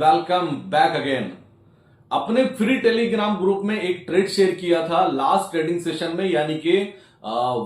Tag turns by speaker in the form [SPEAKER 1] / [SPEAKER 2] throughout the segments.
[SPEAKER 1] Welcome back again. अपने free Telegram group में एक ट्रेड शेयर किया था लास्ट ट्रेडिंग सेशन में, यानी कि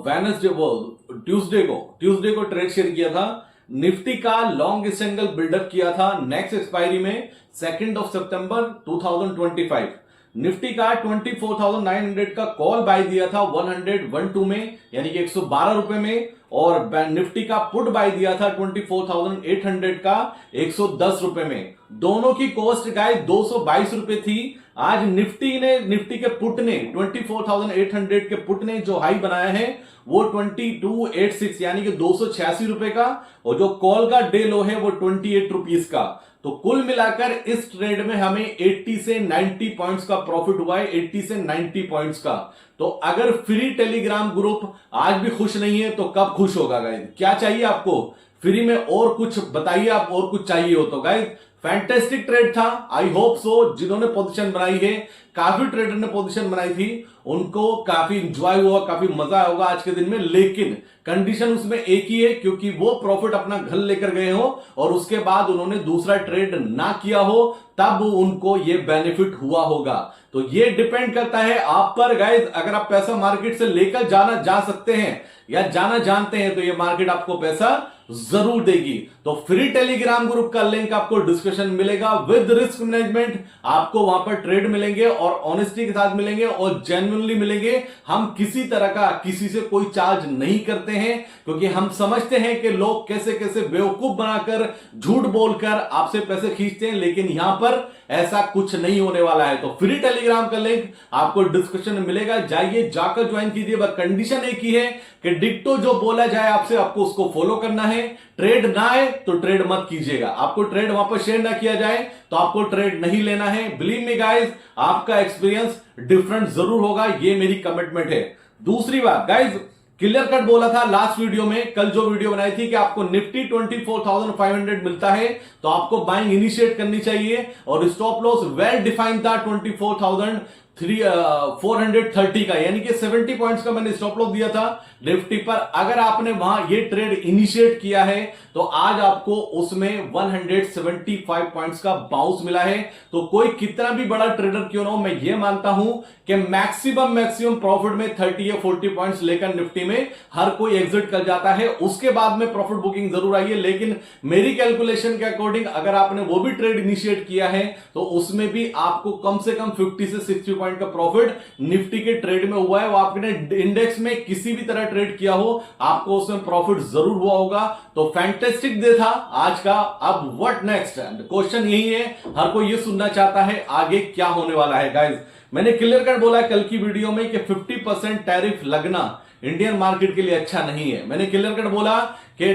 [SPEAKER 1] वेडनेसडे वो ट्यूसडे को ट्रेड शेयर किया था। निफ्टी का लॉन्ग स्ट्रैंगल बिल्डअप किया था नेक्स्ट एक्सपायरी में 2 सितंबर 2025। निफ्टी का 24,900 का कॉल बाय दिया था 112 में, यानी कि 112 रुपए में, और निफ्टी का पुट बाय दिया था 24,800 का 110 रुपए में। दोनों की कॉस्ट गाय 222 रुपए थी। आज निफ्टी के पुट ने 24,800 के पुट ने जो हाई बनाया है वो 2286 यानी कि 286 रुपए का, और जो कॉल का डे लो है वो 28 रुपीज का। तो कुल मिलाकर इस ट्रेड में हमें 80 से 90 पॉइंट्स का प्रॉफिट हुआ है, 80 से 90 पॉइंट्स का। तो अगर फ्री टेलीग्राम ग्रुप आज भी खुश नहीं है तो कब खुश होगा गाइस? क्या चाहिए आपको फ्री में? और कुछ बताइए, आप और कुछ चाहिए हो तो गाइस। फैंटेस्टिक ट्रेड था, आई होप सो। जिन्होंने पोजीशन बनाई है, काफी ट्रेडर ने पोजीशन बनाई थी, उनको काफी इंजॉय हुआ, काफी मजा आया होगा आज के दिन में। लेकिन कंडीशन उसमें एक ही है, क्योंकि वो प्रॉफिट अपना घर लेकर गए हो और उसके बाद उन्होंने दूसरा ट्रेड ना किया हो, तब उनको ये बेनिफिट हुआ होगा। तो ये डिपेंड करता है आप पर गाइस। अगर आप पैसा मार्केट से लेकर जा सकते हैं या जाना जानते हैं तो ये मार्केट आपको पैसा जरूर देगी। तो फ्री टेलीग्राम ग्रुप का लिंक आपको डिस्क्रिप्शन मिलेगा विद रिस्क मैनेजमेंट। आपको वहां पर ट्रेड मिलेंगे और ऑनेस्टी के साथ मिलेंगे और जेन्युइनली मिलेंगे। हम किसी तरह का किसी से कोई चार्ज नहीं करते हैं, क्योंकि हम समझते हैं कि लोग कैसे कैसे बेवकूफ बनाकर झूठ बोलकर आपसे पैसे खींचते हैं, लेकिन यहां पर ऐसा कुछ नहीं होने वाला है। तो फ्री टेलीग्राम का लिंक आपको डिस्क्रिप्शन में मिलेगा, जाइए जाकर ज्वाइन कीजिए। बस कंडीशन एक ही है कि डिक्टो जो बोला जाए आपसे, आपको उसको फॉलो करना है। ट्रेड ना आए तो ट्रेड मत कीजिएगा। आपको ट्रेड वापस शेयर ना किया जाए तो आपको ट्रेड नहीं लेना है। बिलीव मी गाइस, आपका एक्सपीरियंस डिफरेंट जरूर होगा, ये मेरी कमिटमेंट है। दूसरी बात गाइस, क्लियर कट बोला था लास्ट वीडियो में, कल जो वीडियो बनाई थी, कि आपको निफ्टी 24,500 मिलता है तो आपको बाइंग इनिशिएट करनी चाहिए, और स्टॉप लॉस वेल डिफाइंड था 24,430 का, यानी कि 70 पॉइंट्स का मैंने स्टॉप लॉस दिया था निफ्टी पर। अगर आपने वहां ये ट्रेड इनिशिएट किया है तो आज आपको उसमें 175 पॉइंट्स का बाउंस मिला है। तो कोई कितना भी बड़ा ट्रेडर क्यों ना हो, मैं ये मानता हूं कि मैक्सिमम प्रॉफिट में 30 या 40 पॉइंट्स लेकर निफ्टी में हर कोई एग्जिट कर जाता है। उसके बाद में प्रॉफिट बुकिंग जरूर आई है, लेकिन मेरी कैलकुलेशन के अकॉर्डिंग अगर आपने वो भी ट्रेड इनिशिएट किया है तो उसमें भी आपको कम से कम 50 से 60 पॉइंट का प्रॉफिट निफ्टी के ट्रेड में हुआ है। वो आपने इंडेक्स में किसी भी तरह ट्रेड किया हो, आपको उसमें प्रॉफिट जरूर हुआ होगा। तो फैंटेस्टिक डे था आज का। अब व्हाट नेक्स्ट? क्वेश्चन यही है, हर कोई ये सुनना चाहता है आगे क्या होने वाला है गाइस। मैंने क्लियर कट बोला कल की वीडियो में कि 50% टैरिफ लगना इंडियन मार्केट के लिए अच्छा नहीं है। मैंने क्लियर कट बोला कि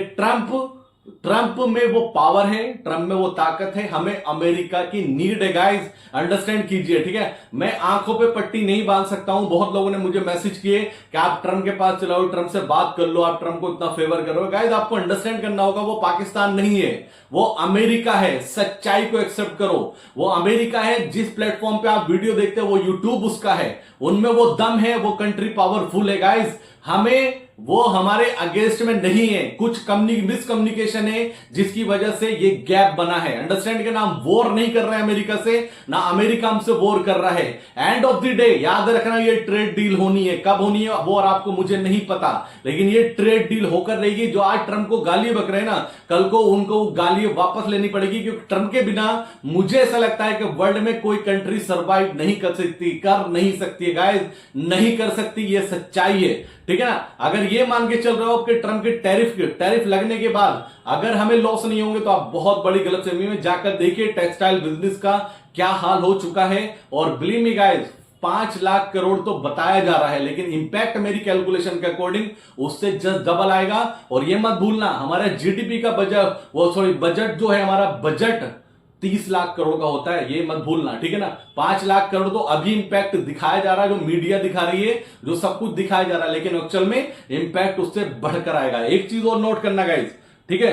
[SPEAKER 1] ट्रंप में वो पावर है, ट्रंप में वो ताकत है, हमें अमेरिका की नीड है गाइस, अंडरस्टैंड कीजिए, ठीक है। मैं आंखों पे पट्टी नहीं बांध सकता हूं। बहुत लोगों ने मुझे मैसेज किए कि आप ट्रंप के पास चलाओ, ट्रंप से बात कर लो, आप ट्रंप को इतना फेवर करो। गाइस आपको अंडरस्टैंड करना होगा, वो पाकिस्तान नहीं है, वो अमेरिका है। सच्चाई को एक्सेप्ट करो, वो अमेरिका है। जिस प्लेटफॉर्म पे आप वीडियो देखते हो वो यूट्यूब उसका है, उनमें वो दम है, वो कंट्री पावरफुल है गाइस। हमें वो हमारे अगेंस्ट में नहीं है, कुछ मिसकम्युनिकेशन है जिसकी वजह से ये गैप बना है। अंडरस्टैंड के नाम वॉर नहीं कर रहे हैं अमेरिका से, ना अमेरिका हमसे वॉर कर रहा है। एंड ऑफ द डे याद रखना, ये ट्रेड डील होनी है। कब होनी है वो और आपको मुझे नहीं पता, लेकिन ये ट्रेड डील होकर रहेगी। जो आज ट्रंप को गाली बक रहे हैं ना, कल को उनको गाली वापस लेनी पड़ेगी, क्योंकि ट्रंप के बिना मुझे ऐसा लगता है कि वर्ल्ड में कोई कंट्री सर्वाइव नहीं कर सकती है गाइस, नहीं कर सकती। ये सच्चाई है, ठीक है ना। अगर ये मान के चल रहे हो कि ट्रंप के टैरिफ लगने के बाद अगर हमें लॉस नहीं होंगे तो आप बहुत बड़ी गलतफहमी में जाकर देखिए टेक्सटाइल बिजनेस का क्या हाल हो चुका है। और believe me guys, 5 lakh crore तो बताया जा रहा है, लेकिन इंपैक्ट मेरी कैलकुलेशन के अकॉर्डिंग उससे जस्ट डबल आएगा। और ये मत भूलना, हमारा जीडीपी का बजट जो है, हमारा बजट 30 लाख करोड़ का होता है, ये मत भूलना, ठीक है ना। 5 लाख करोड़ तो अभी इंपैक्ट दिखाया जा रहा है, जो मीडिया दिखा रही है, जो सब कुछ दिखाया जा रहा है, लेकिन एक्चुअल में इंपैक्ट उससे बढ़कर आएगा। एक चीज और नोट करना गाइस, ठीक है।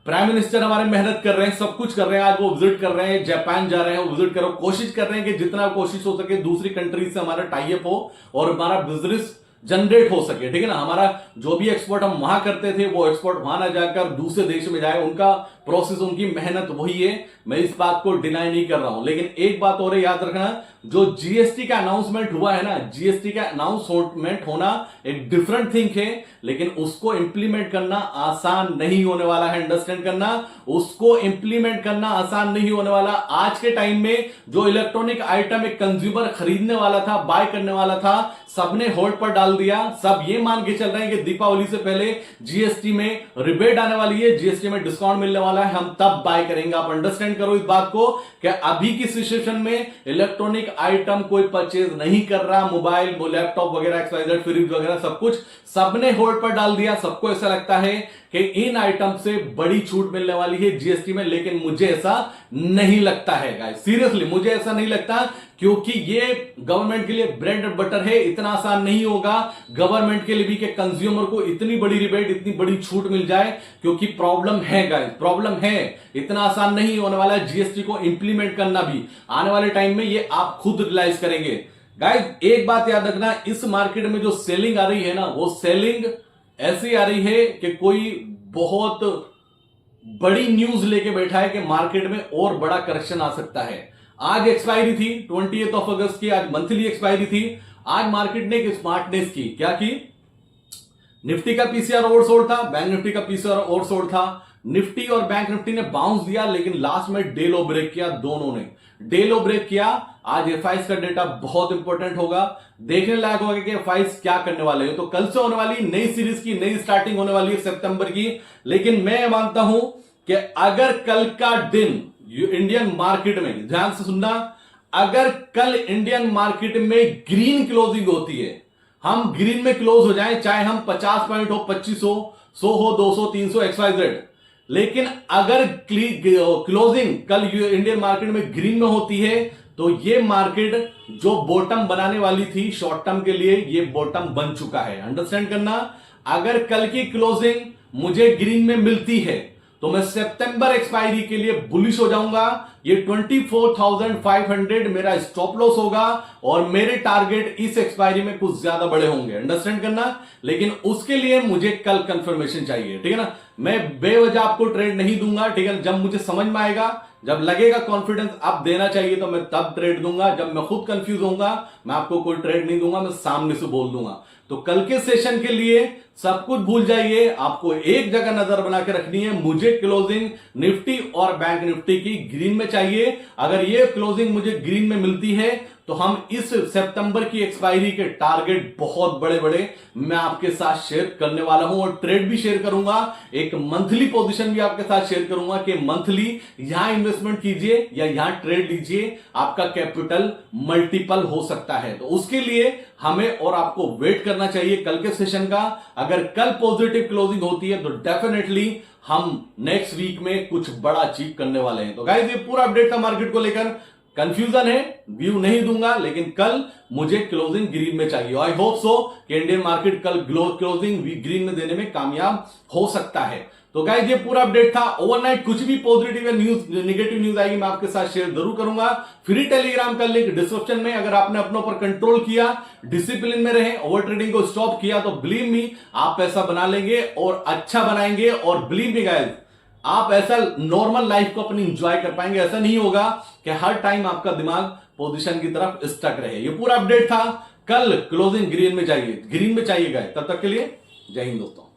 [SPEAKER 1] प्राइम मिनिस्टर हमारे मेहनत कर रहे हैं, सब कुछ कर रहे हैं। आज वो विजिट कर रहे हैं, जापान जा रहे हैं, वो विजिट करो, कोशिश कर रहे हैं कि जितना कोशिश हो सके दूसरी कंट्री से हमारा टाई अप हो और हमारा बिजनेस जनरेट हो सके, ठीक है ना। हमारा जो भी एक्सपोर्ट हम वहां करते थे वो एक्सपोर्ट वहां ना जाकर दूसरे देश में जाए, उनका प्रोसेस, उनकी मेहनत वही है, मैं इस बात को डिनाई नहीं कर रहा हूं। लेकिन एक बात और याद रखना, जो जीएसटी का अनाउंसमेंट हुआ है ना, जीएसटी का अनाउंसमेंट होना एक डिफरेंट थिंग है, लेकिन उसको इंप्लीमेंट करना आसान नहीं होने वाला है। अंडरस्टैंड करना, उसको इंप्लीमेंट करना आसान नहीं होने वाला। आज के टाइम में जो इलेक्ट्रॉनिक आइटम एक कंज्यूमर खरीदने वाला था, बाय करने वाला था, सबने होल्ड पर डाल दिया। सब ये मान के चल रहे हैं कि दीपावली से पहले जीएसटी में रिबेट आने वाली है, जीएसटी में डिस्काउंट मिलने वाला है, हम तब बाय करेंगे। आप अंडरस्टैंड करो इस बात को कि अभी की सिचुएशन में इलेक्ट्रॉनिक आइटम कोई परचेज नहीं कर रहा, मोबाइल, लैपटॉप वगैरह, एक्सवाइजेड, फ्रिज वगैरह सब कुछ सबने होल्ड पर डाल दिया। सबको ऐसा लगता है कि इन आइटम से बड़ी छूट मिलने वाली है जीएसटी में, लेकिन मुझे ऐसा नहीं लगता है गाइस, सीरियसली मुझे ऐसा नहीं लगता, क्योंकि ये गवर्नमेंट के लिए ब्रेड एंड बटर है। इतना आसान नहीं होगा गवर्नमेंट के लिए भी कि कंज्यूमर को इतनी बड़ी रिबेट, इतनी बड़ी छूट मिल जाए, क्योंकि प्रॉब्लम है गाइस, प्रॉब्लम है। इतना आसान नहीं होने वाला है जीएसटी को इंप्लीमेंट करना भी। आने वाले टाइम में ये आप खुद रियलाइज करेंगे। गाइस एक बात याद रखना, इस मार्केट में जो सेलिंग आ रही है ना, वो सेलिंग ऐसी आ रही है कि कोई बहुत बड़ी न्यूज लेके बैठा है कि मार्केट में और बड़ा करेक्शन आ सकता है। आज एक्सपायरी थी 28 अगस्त की, आज मंथली एक्सपायरी थी। आज मार्केट ने एक स्मार्टनेस की, क्या की? निफ्टी का पीसीआर ओवरसोल्ड था, बैंक निफ्टी का पीसीआर ओवरसोल्ड था। निफ्टी और बैंक निफ्टी ने बाउंस दिया, लेकिन लास्ट में डे लो ब्रेक किया, दोनों ने डे लो ब्रेक किया। आज एफआईज का डेटा बहुत इंपॉर्टेंट होगा, देखने लायक होगा कि एफआईज क्या करने वाले हैं। तो कल से होने वाली नई सीरीज की नई स्टार्टिंग होने वाली है सितंबर की। लेकिन मैं मानता हूं कि अगर कल का दिन इंडियन मार्केट में, ध्यान से सुनना, अगर कल इंडियन मार्केट में ग्रीन क्लोजिंग होती है, हम ग्रीन में क्लोज हो जाएं, चाहे हम 50 पॉइंट हो, 25 हो, 100 हो, 200, 300, एक्सवाइजेड, लेकिन अगर क्लोजिंग कल इंडियन मार्केट में ग्रीन में होती है, तो ये मार्केट जो बॉटम बनाने वाली थी शॉर्ट टर्म के लिए, ये बॉटम बन चुका है। अंडरस्टैंड करना, अगर कल की क्लोजिंग मुझे ग्रीन में मिलती है तो मैं सितंबर एक्सपायरी के लिए बुलिश हो जाऊंगा। ये 24,500 मेरा स्टॉप लॉस होगा और मेरे टारगेट इस एक्सपायरी में कुछ ज्यादा बड़े होंगे। अंडरस्टैंड करना, लेकिन उसके लिए मुझे कल कंफर्मेशन चाहिए, ठीक है ना। मैं बेवजह आपको ट्रेड नहीं दूंगा, ठीक है। जब मुझे समझ में आएगा, जब लगेगा कॉन्फिडेंस अब देना चाहिए, तो मैं तब ट्रेड दूंगा। जब मैं खुद कंफ्यूज होऊंगा, मैं आपको कोई ट्रेड नहीं दूंगा, मैं सामने से बोल दूंगा। तो कल के सेशन के लिए सब कुछ भूल जाइए, आपको एक जगह नजर बना के रखनी है। मुझे क्लोजिंग निफ्टी और बैंक निफ्टी की ग्रीन में चाहिए। अगर ये क्लोजिंग मुझे ग्रीन में मिलती है तो हम इस सितंबर की एक्सपायरी के टारगेट बहुत बड़े बड़े मैं आपके साथ शेयर करने वाला हूं, और ट्रेड भी शेयर करूंगा। एक मंथली पोजीशन भी आपके साथ शेयर करूंगा कि मंथली यहां इन्वेस्टमेंट कीजिए या यहां ट्रेड लीजिए, आपका कैपिटल मल्टीपल हो सकता है। तो उसके लिए हमें और आपको वेट करना चाहिए कल के सेशन का। अगर कल पॉजिटिव क्लोजिंग होती है तो डेफिनेटली हम नेक्स्ट वीक में कुछ बड़ा अचीव करने वाले हैं। तो गाइस ये पूरा अपडेट था मार्केट को लेकर। कंफ्यूजन है, व्यू नहीं दूंगा, लेकिन कल मुझे क्लोजिंग ग्रीन में चाहिए। आई होप सो कि इंडियन मार्केट कल क्लोजिंग ग्रीन में देने में कामयाब हो सकता है। तो गाइस ये पूरा अपडेट था। ओवरनाइट कुछ भी पॉजिटिव न्यूज, नेगेटिव न्यूज आएगी, मैं आपके साथ शेयर जरूर करूंगा। फ्री टेलीग्राम का लिंक डिस्क्रिप्शन में। अगर आपने अपनों पर कंट्रोल किया, डिसिप्लिन में रहे, ओवर ट्रेडिंग को स्टॉप किया, तो बिलीव मी आप पैसा बना लेंगे और अच्छा बनाएंगे। और बिलीव मी गाइस, आप ऐसा नॉर्मल लाइफ को अपनी इंजॉय कर पाएंगे। ऐसा नहीं होगा कि हर टाइम आपका दिमाग पोजीशन की तरफ स्टक रहे। ये पूरा अपडेट था। कल क्लोजिंग ग्रीन में चाहिए, ग्रीन में चाहिए गाइस। तब तक के लिए जय हिंद दोस्तों।